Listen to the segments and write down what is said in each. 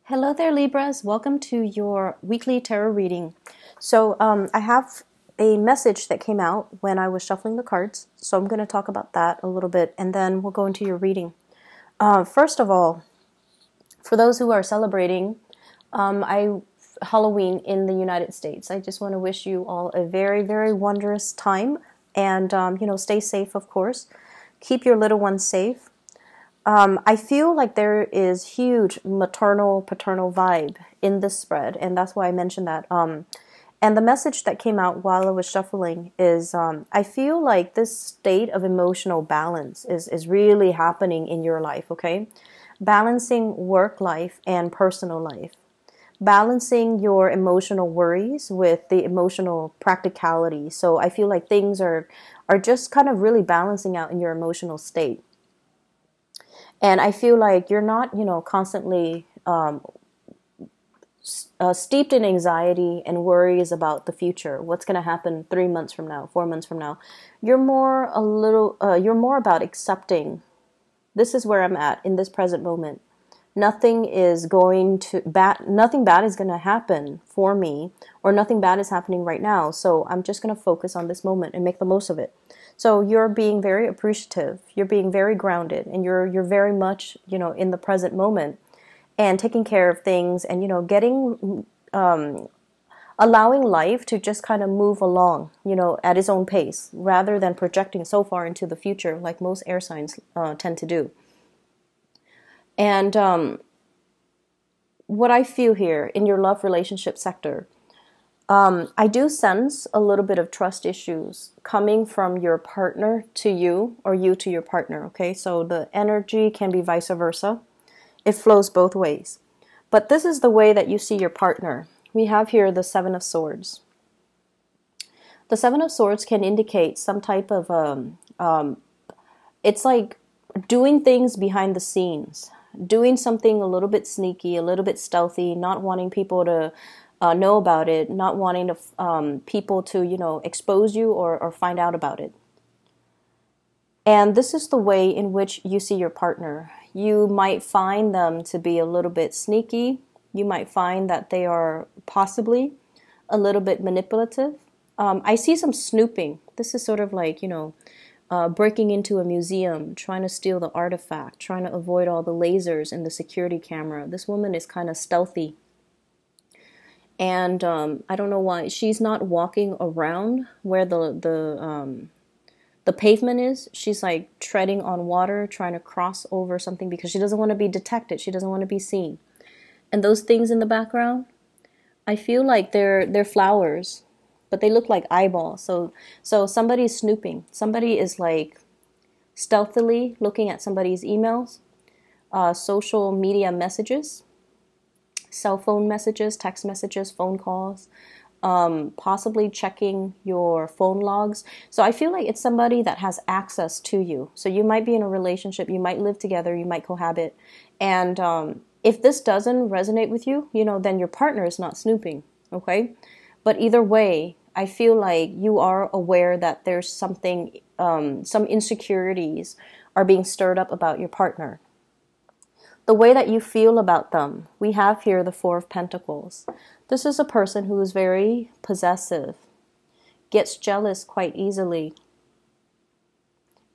Hello there, Libras. Welcome to your weekly tarot reading. So I have a message that came out when I was shuffling the cards. So I'm going to talk about that a little bit, and then we'll go into your reading. First of all, for those who are celebrating Halloween in the United States, I just want to wish you all a very, very wondrous time. And, stay safe, of course. Keep your little ones safe. I feel like there is huge maternal-paternal vibe in this spread, and that's why I mentioned that. And the message that came out while I was shuffling is I feel like this state of emotional balance is really happening in your life, okay? Balancing work life and personal life. Balancing your emotional worries with the emotional practicality. So I feel like things are just kind of really balancing out in your emotional state. And I feel like you're not, constantly steeped in anxiety and worries about the future. What's going to happen 3 months from now, 4 months from now? You're more about accepting. This is where I'm at in this present moment. Nothing bad is going to happen for me, or nothing bad is happening right now. So I'm just going to focus on this moment and make the most of it. So you're being very appreciative, you're being very grounded, and you're very much, in the present moment and taking care of things and, allowing life to just kind of move along, at its own pace rather than projecting so far into the future like most air signs tend to do. And what I feel here in your love relationship sector, I do sense a little bit of trust issues coming from your partner to you or you to your partner, okay? So the energy can be vice versa. It flows both ways. But this is the way that you see your partner. We have here the Seven of Swords. The Seven of Swords can indicate some type of, it's like doing things behind the scenes, doing something a little bit sneaky, a little bit stealthy, not wanting people to know about it, not wanting to people to, expose you or find out about it. And this is the way in which you see your partner. You might find them to be a little bit sneaky. You might find that they are possibly a little bit manipulative. I see some snooping. This is sort of like, breaking into a museum, trying to steal the artifact, trying to avoid all the lasers in the security camera. This woman is kind of stealthy. And I don't know why she's not walking around where the pavement is. She's like treading on water, trying to cross over something because she doesn't want to be detected. She doesn't want to be seen. And those things in the background, I feel like they're flowers, but they look like eyeballs. So somebody's snooping. Somebody is like stealthily looking at somebody's emails, social media messages, cell phone messages, text messages, phone calls, possibly checking your phone logs. So I feel like it's somebody that has access to you. So you might be in a relationship, you might live together, you might cohabit. And if this doesn't resonate with you, then your partner is not snooping, okay? But either way, I feel like you are aware that there's something, some insecurities are being stirred up about your partner. The way that you feel about them, we have here the Four of Pentacles. This is a person who is very possessive, gets jealous quite easily.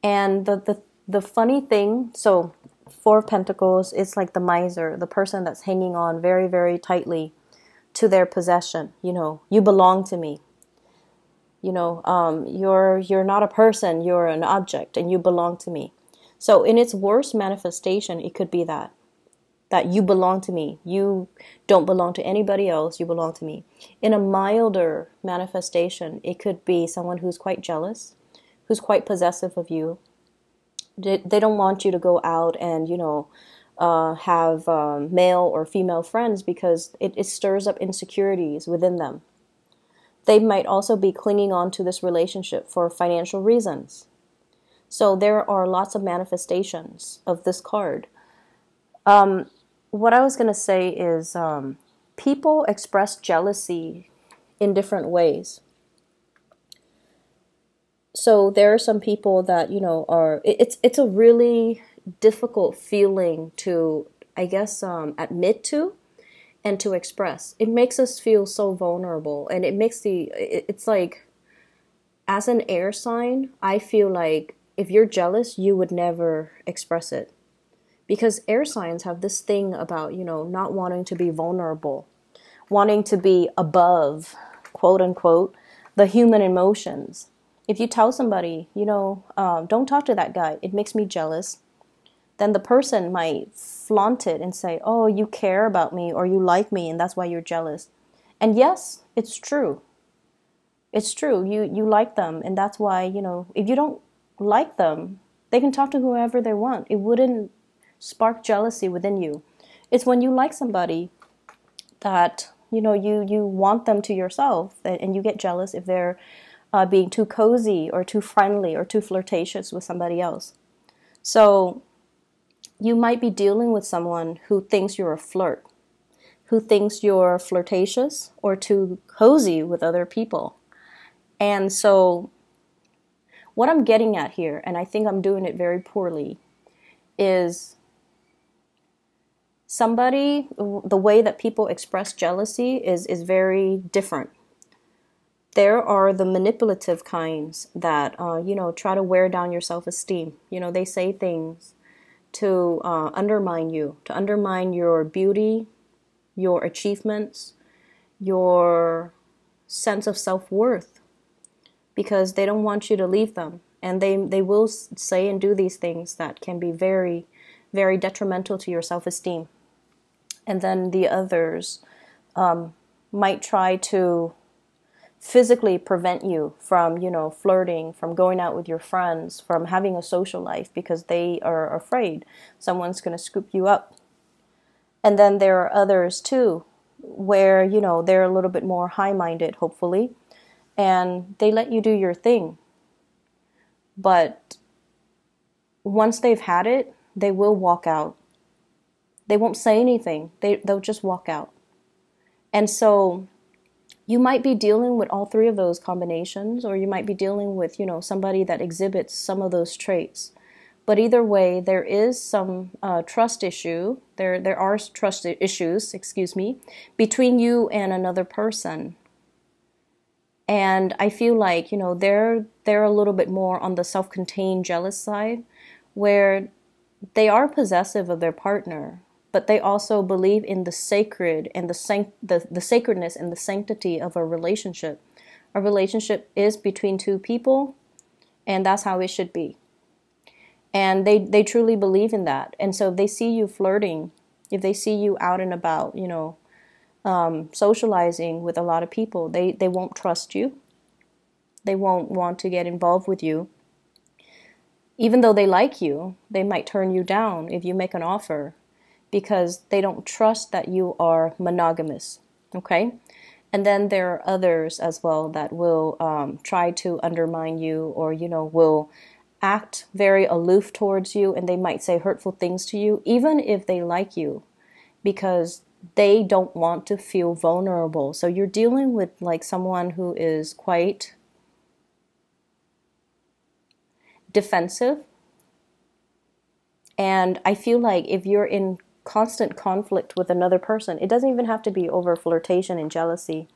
And the funny thing, so Four of Pentacles, it's like the miser, the person that's hanging on very, very tightly to their possession. You belong to me. You're not a person, you're an object, and you belong to me. So in its worst manifestation, it could be that you belong to me. You don't belong to anybody else. You belong to me. In a milder manifestation, it could be someone who's quite jealous, who's quite possessive of you. They don't want you to go out and, have male or female friends because it stirs up insecurities within them. They might also be clinging on to this relationship for financial reasons. So there are lots of manifestations of this card. What I was going to say is people express jealousy in different ways. So there are some people that, it's a really difficult feeling to, I guess, admit to. and to express. It makes us feel so vulnerable, and it's like, as an air sign, I feel like if you're jealous, you would never express it. Because air signs have this thing about, not wanting to be vulnerable, wanting to be above, quote unquote, the human emotions. If you tell somebody, don't talk to that guy, it makes me jealous, then the person might flaunt it and say, oh, you care about me or you like me and that's why you're jealous. And yes, it's true. It's true. You like them, and that's why, if you don't like them, they can talk to whoever they want. It wouldn't spark jealousy within you. It's when you like somebody that, you want them to yourself, and you get jealous if they're being too cozy or too friendly or too flirtatious with somebody else. So you might be dealing with someone who thinks you're a flirt, who thinks you're flirtatious or too cozy with other people. And so what I'm getting at here, and I think I'm doing it very poorly, is the way that people express jealousy is very different. There are the manipulative kinds that, try to wear down your self-esteem. They say things to undermine you, to undermine your beauty, your achievements, your sense of self-worth, because they don't want you to leave them. And they will say and do these things that can be very, very detrimental to your self-esteem. And then the others might try to physically prevent you from, flirting, from going out with your friends, from having a social life, because they are afraid someone's going to scoop you up. And then there are others too, where, they're a little bit more high-minded, hopefully, and they let you do your thing. But once they've had it, they will walk out. They won't say anything. They'll just walk out. And so you might be dealing with all three of those combinations, or you might be dealing with, somebody that exhibits some of those traits. But either way, there is some trust issue. There are trust issues, between you and another person. And I feel like, they're a little bit more on the self-contained jealous side, where they are possessive of their partner, but they also believe in the sacred and the sacredness and the sanctity of a relationship. A relationship is between two people, and that's how it should be. And they truly believe in that. And so if they see you flirting, if they see you out and about, socializing with a lot of people, they won't trust you. They won't want to get involved with you. Even though they like you, they might turn you down if you make an offer, because they don't trust that you are monogamous, okay? And then there are others as well that will try to undermine you, or, will act very aloof towards you, and they might say hurtful things to you, even if they like you, because they don't want to feel vulnerable. So you're dealing with like someone who is quite defensive. And I feel like if you're in constant conflict with another person, it doesn't even have to be over flirtation and jealousy.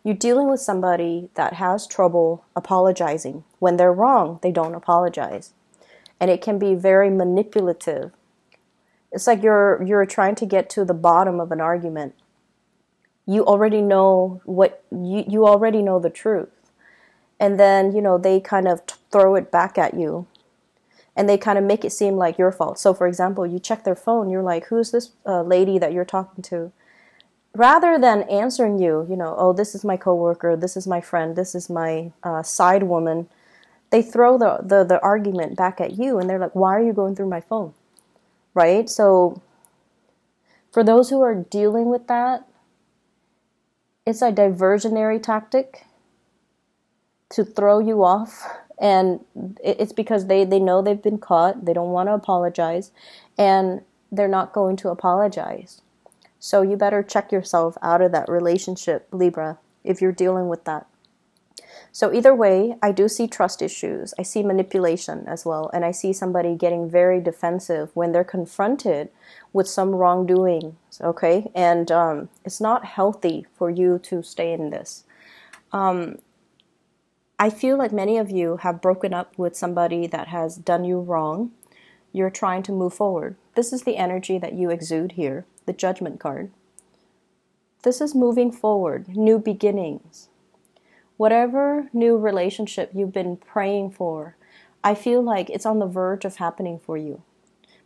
You're dealing with somebody that has trouble apologizing. When they're wrong, they don't apologize. And it can be very manipulative. It's like you're trying to get to the bottom of an argument. You already know you already know the truth. And then, they kind of throw it back at you. And they kind of make it seem like your fault. So, for example, you check their phone. You're like, who's this lady that you're talking to? Rather than answering you, oh, this is my coworker, this is my friend, this is my side woman, they throw the argument back at you. And they're like, why are you going through my phone? Right? So for those who are dealing with that, it's a diversionary tactic to throw you off. And it's because they know they've been caught. They don't want to apologize. And they're not going to apologize. So you better check yourself out of that relationship, Libra, if you're dealing with that. So either way, I do see trust issues. I see manipulation as well. And I see somebody getting very defensive when they're confronted with some wrongdoing. Okay. And it's not healthy for you to stay in this. I feel like many of you have broken up with somebody that has done you wrong. You're trying to move forward. This is the energy that you exude here, the Judgment card. This is moving forward, new beginnings. Whatever new relationship you've been praying for, I feel like it's on the verge of happening for you.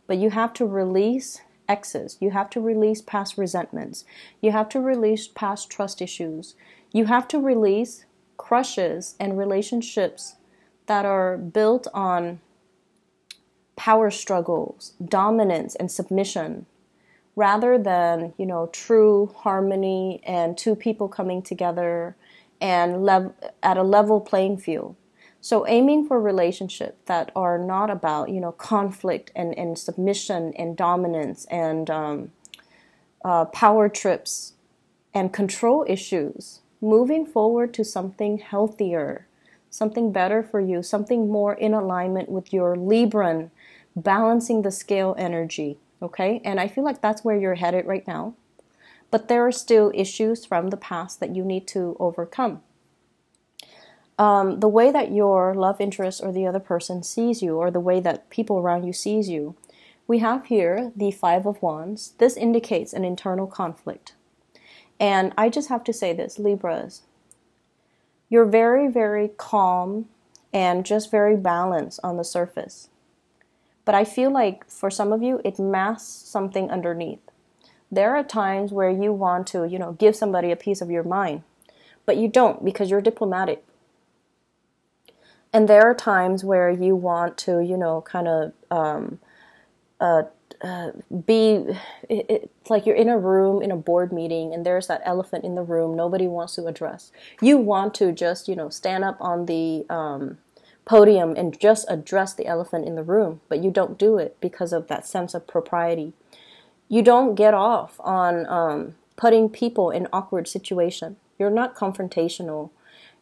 But you have to release exes. You have to release past resentments. You have to release past trust issues. You have to release crushes and relationships that are built on power struggles, dominance, and submission, rather than, true harmony and two people coming together and at a level playing field. So aiming for relationships that are not about, conflict and submission and dominance and power trips and control issues. Moving forward to something healthier, something better for you, something more in alignment with your Libran, balancing the scale energy, okay? And I feel like that's where you're headed right now. But there are still issues from the past that you need to overcome. The way that your love interest or the other person sees you, or the way that people around you sees you, we have here the Five of Wands. This indicates an internal conflict. And I just have to say this, Libras, you're very, very calm and just very balanced on the surface. But I feel like for some of you, it masks something underneath. There are times where you want to, give somebody a piece of your mind, but you don't because you're diplomatic. And there are times where you want to, kind of it's like you're in a room, in a board meeting, and there's that elephant in the room nobody wants to address. You want to just, stand up on the podium and just address the elephant in the room, but you don't do it because of that sense of propriety. You don't get off on putting people in awkward situation. You're not confrontational.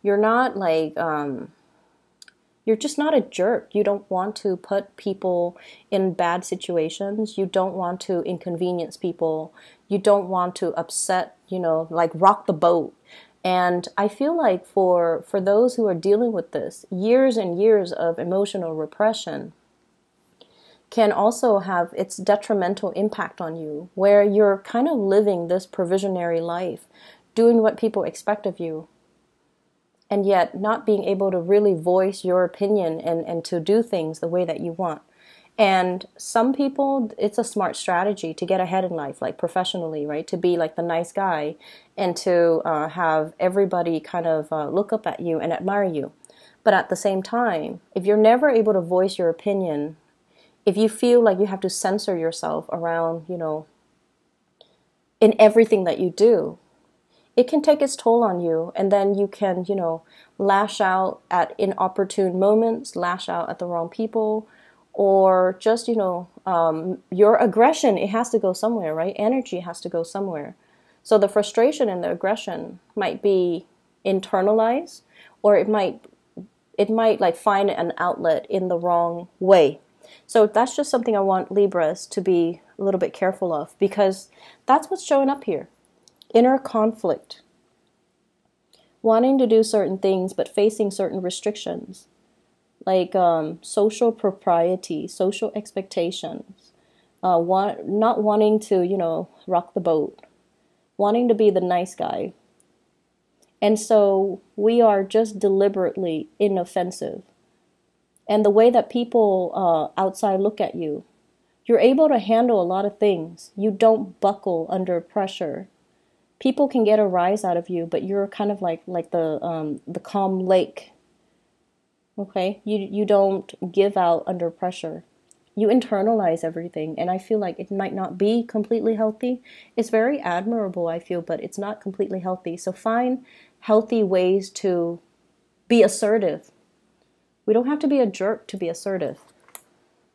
You're not like... You're just not a jerk. You don't want to put people in bad situations. You don't want to inconvenience people. You don't want to upset, like rock the boat. And I feel like for those who are dealing with this, years and years of emotional repression can also have its detrimental impact on you, where you're kind of living this provisionary life, doing what people expect of you, and yet not being able to really voice your opinion and to do things the way that you want. And some people, it's a smart strategy to get ahead in life, like professionally, right? To be like the nice guy and to have everybody kind of look up at you and admire you. But at the same time, if you're never able to voice your opinion, if you feel like you have to censor yourself around, in everything that you do, it can take its toll on you, and then you can, lash out at inopportune moments, lash out at the wrong people, or just, your aggression, it has to go somewhere, right? Energy has to go somewhere. So the frustration and the aggression might be internalized, or it might like find an outlet in the wrong way. So that's just something I want Libras to be a little bit careful of, because that's what's showing up here. Inner conflict, wanting to do certain things but facing certain restrictions, like social propriety, social expectations, not wanting to, rock the boat, wanting to be the nice guy. And so we are just deliberately inoffensive. And the way that people outside look at you, you're able to handle a lot of things. You don't buckle under pressure. People can get a rise out of you, but you're kind of like the calm lake. Okay, you don't give out under pressure. You internalize everything, and I feel like it might not be completely healthy. It's very admirable, I feel, but it's not completely healthy. So find healthy ways to be assertive. We don't have to be a jerk to be assertive,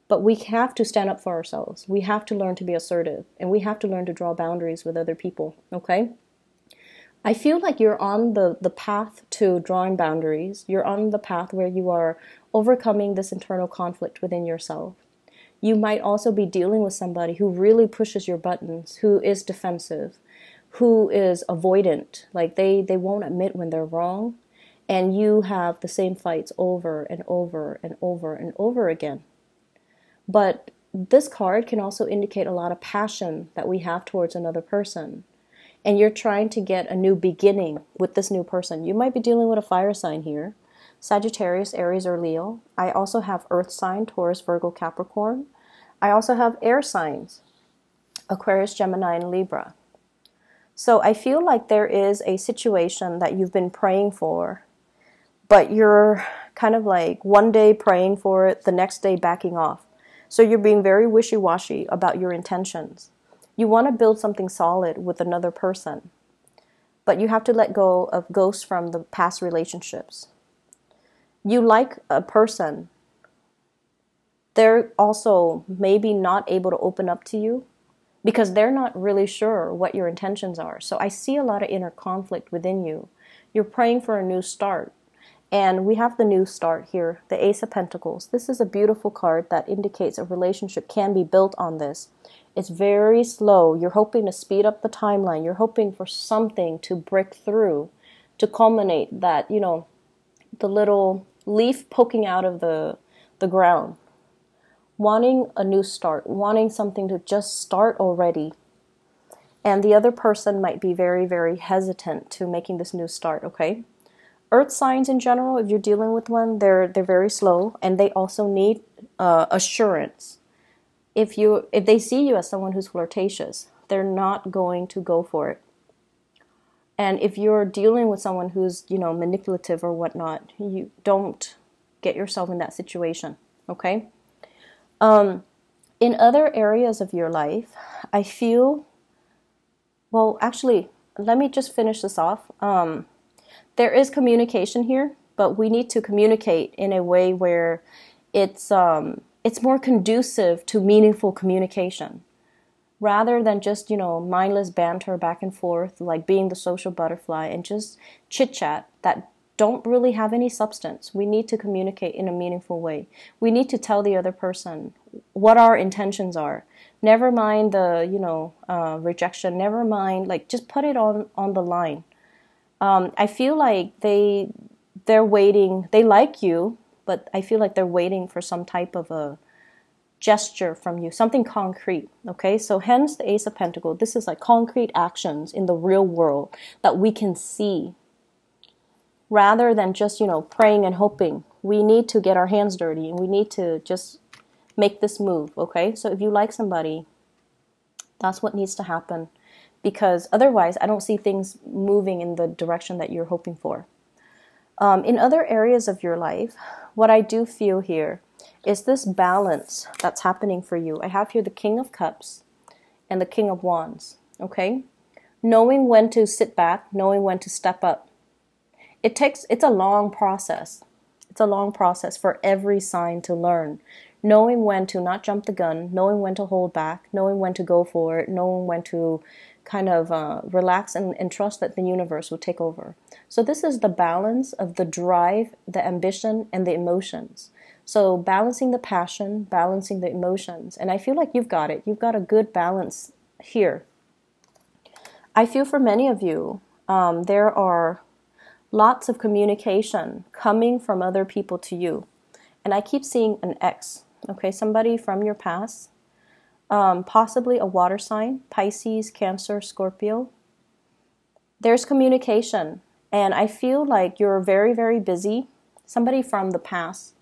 but we have to stand up for ourselves. We have to learn to be assertive, and we have to learn to draw boundaries with other people, okay? I feel like you're on the path to drawing boundaries. You're on the path where you are overcoming this internal conflict within yourself. You might also be dealing with somebody who really pushes your buttons, who is defensive, who is avoidant. Like they won't admit when they're wrong. And you have the same fights over and over and over and over again. But this card can also indicate a lot of passion that we have towards another person. And you're trying to get a new beginning with this new person. You might be dealing with a fire sign here. Sagittarius, Aries, or Leo. I also have earth sign, Taurus, Virgo, Capricorn. I also have air signs, Aquarius, Gemini, and Libra. So I feel like there is a situation that you've been praying for, but you're kind of like one day praying for it, the next day backing off. So you're being very wishy-washy about your intentions. You want to build something solid with another person, but you have to let go of ghosts from the past relationships. You like a person. They're also maybe not able to open up to you because they're not really sure what your intentions are. So I see a lot of inner conflict within you. You're praying for a new start. And we have the new start here, the Ace of Pentacles. This is a beautiful card that indicates a relationship can be built on this. It's very slow. You're hoping to speed up the timeline. You're hoping for something to break through, to culminate that, you know, the little leaf poking out of the ground. Wanting a new start, wanting something to just start already. And the other person might be very, very hesitant to making this new start, okay? Earth signs in general, if you're dealing with one, they're very slow, and they also need assurance. If they see you as someone who's flirtatious, they're not going to go for it. And if you're dealing with someone who's, you know, manipulative or whatnot, you don't get yourself in that situation, okay? In other areas of your life, I feel, well, actually, let me just finish this off. There is communication here, but we need to communicate in a way where it's more conducive to meaningful communication, rather than just, you know, mindless banter back and forth, like being the social butterfly and just chit-chat that don't really have any substance. We need to communicate in a meaningful way. We need to tell the other person what our intentions are. Never mind the, you know, rejection. Never mind, like, just put it on the line. I feel like they're waiting. They like you, but I feel like they're waiting for some type of a gesture from you, something concrete, okay? So hence the Ace of Pentacles. This is like concrete actions in the real world that we can see, rather than just, you know, praying and hoping. We need to get our hands dirty, and we need to just make this move, okay? So if you like somebody, that's what needs to happen. Because otherwise, I don't see things moving in the direction that you're hoping for. In other areas of your life, what I do feel here is this balance that's happening for you. I have here the King of Cups and the King of Wands, okay? Knowing when to sit back, knowing when to step up. It's a long process. It's a long process for every sign to learn. Knowing when to not jump the gun, knowing when to hold back, knowing when to go for it, knowing when to kind of relax and trust that the universe will take over. So this is the balance of the drive, the ambition, and the emotions. So balancing the passion, balancing the emotions. And I feel like you've got it. You've got a good balance here. I feel for many of you, there are lots of communication coming from other people to you. And I keep seeing an ex, okay, somebody from your past. Possibly a water sign, Pisces, Cancer, Scorpio. There's communication, and I feel like you're very, very busy. Somebody from the past.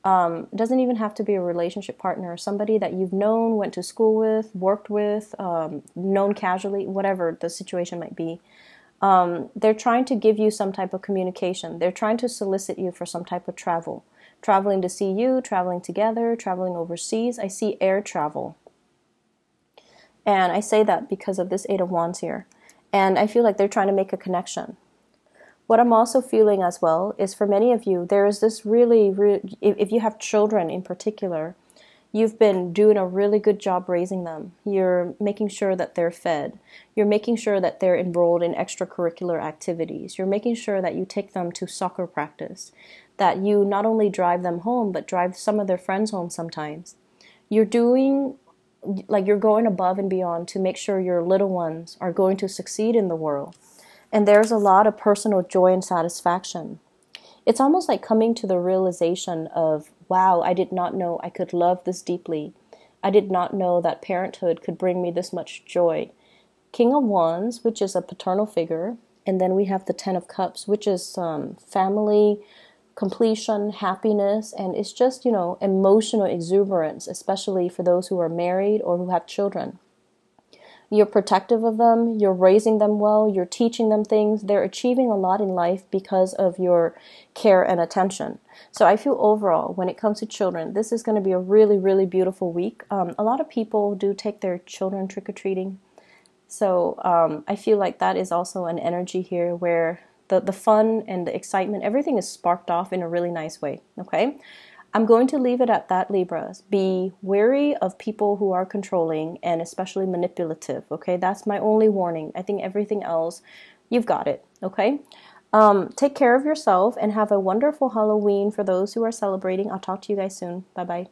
Doesn't even have to be a relationship partner. Somebody that you've known, went to school with, worked with, known casually, whatever the situation might be. They're trying to give you some type of communication. They're trying to solicit you for some type of travel. Traveling to see you, traveling together, traveling overseas. I see air travel. And I say that because of this Eight of Wands here. And I feel like they're trying to make a connection. What I'm also feeling as well is for many of you, there is this really, if you have children in particular, You've been doing a really good job raising them. You're making sure that they're fed. You're making sure that they're enrolled in extracurricular activities. You're making sure that you take them to soccer practice, that you not only drive them home, but drive some of their friends home sometimes. You're doing, like, you're going above and beyond to make sure your little ones are going to succeed in the world. And there's a lot of personal joy and satisfaction. It's almost like coming to the realization of, wow, I did not know I could love this deeply. I did not know that parenthood could bring me this much joy. King of Wands, which is a paternal figure, and then we have the Ten of Cups, which is family, completion, happiness, and it's just, emotional exuberance, especially for those who are married or who have children. You're protective of them, you're raising them well, you're teaching them things. They're achieving a lot in life because of your care and attention. So I feel overall, when it comes to children, this is going to be a really, really beautiful week. A lot of people do take their children trick-or-treating. So I feel like that is also an energy here where the fun and the excitement, everything is sparked off in a really nice way, okay? I'm going to leave it at that, Libras. Be wary of people who are controlling and especially manipulative, okay? That's my only warning. I think everything else, you've got it, okay? Take care of yourself and have a wonderful Halloween for those who are celebrating. I'll talk to you guys soon. Bye-bye.